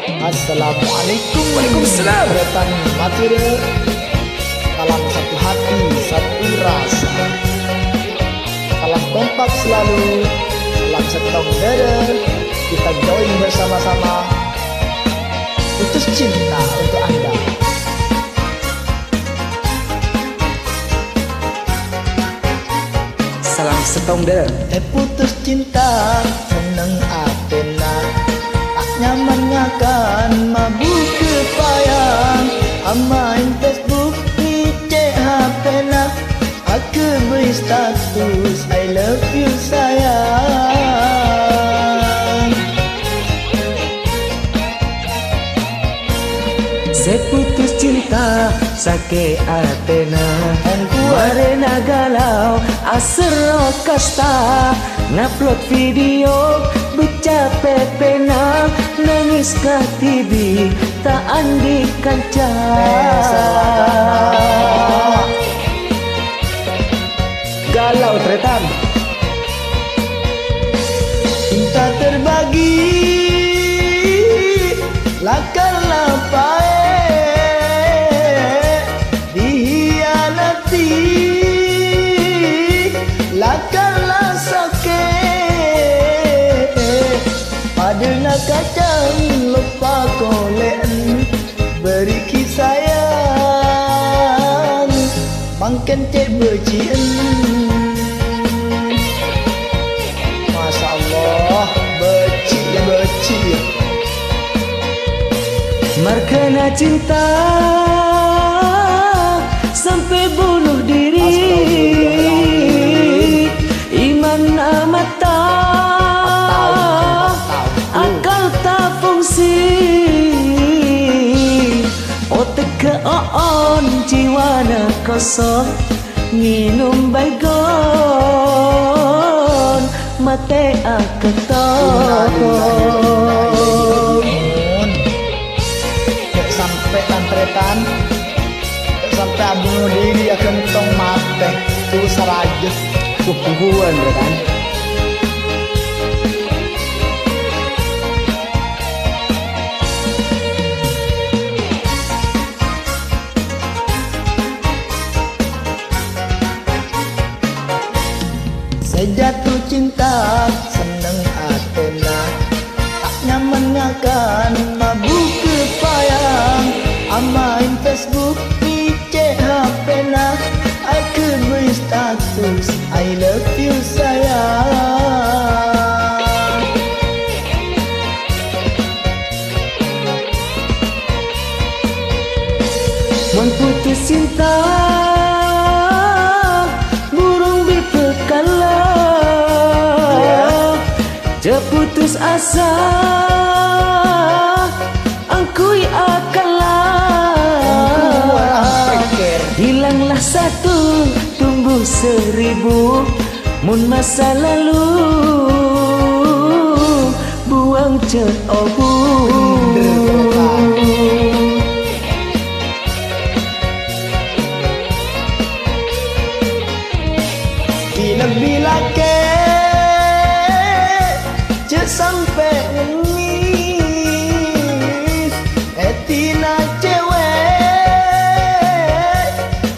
Assalamualaikum. Waalaikumsalam. Rekan materi, salam satu hati, satu rasa. Salam kompak selalu, salam setong dada. Kita join bersama-sama. Putus cinta untuk Anda. Salam setong dada. Putus cinta, seneng atena. Tak nyaman ngakan, mabuk kepayang. Amain Facebook, icek HP na. Aku beri status, I love you sayang. Saya putus cinta, sakit atena. Marena galau, asero kasta. Ngupload video, becape pena. Nangis ke TV, tak andi kanca. Galau tretan. Cinta terbagi, lakar lapai. Dihianati, lakarlah sakit. Padahal kacang lupa kolen, beri kisayang. Makan cek bercian. Masya Allah, beci. Markana cinta sampai bunuh diri. Iman mata, akal tak fungsi. Otak keon, jiwa na kosong. Minum baygon, mate aketong. Sampai tantretan, sampai bunuh diri akan tong mate. Itu saraja. Kupuan rekan. Saya jatuh cinta, seneng atena. Tak nyaman ngakan, mabuk kepayang. Amain Facebook, icek HP na. Aku beri status, I love you sayang. Mun putus cinta, burung dipekala. Jeputus asa, angkui akalah. Hilanglah satu, tumbuh seribu. Mun masa lalu, buang cet obu. Bila ke cek sampai nangis. Etina cewek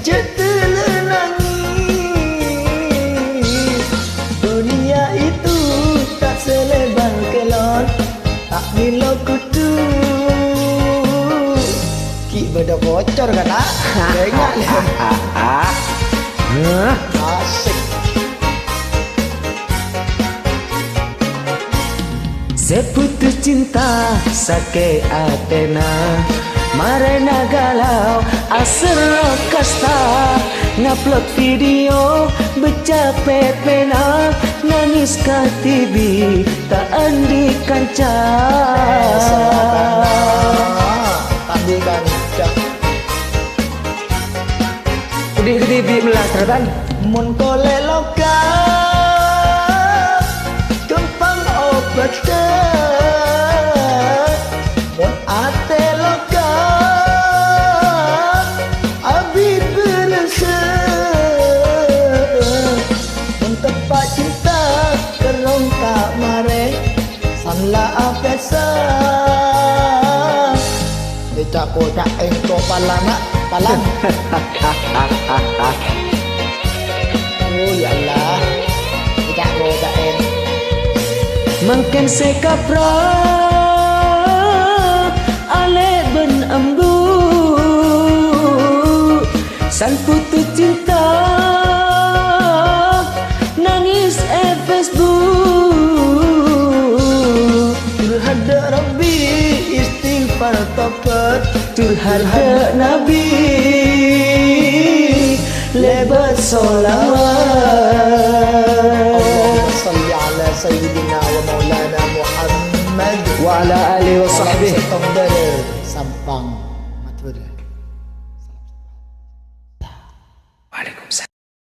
cek telenangis. Dunia itu tak selebar kelon, tak bila kutu. Ki beda bocor kan nak? Dengar asik. Seputus cinta, sakit atena. Marena galau, asero kasta. Ngupload video, becape pena. Nangis ke TV, tak andi kanca. Tadi kanca. Udah ke TV melas rekan. Mun kole loka, kempang obat ke. Mun ate loka, abi berasa. Mun tepat cinta, kerong tak mare. Sanla apesa. kotak engko palana palang. Oh ya Allah, tidak kotak en. Mangken se kapra ale ben ambu san putus cinta nangis Facebook. Turhada Rabbi istighfar tobat, Turhada Nabi lebat solawat. Allahumma salli ala sayyidina wa maulana Muhammad wa ala alihi wa sahbihi. Sampang matur.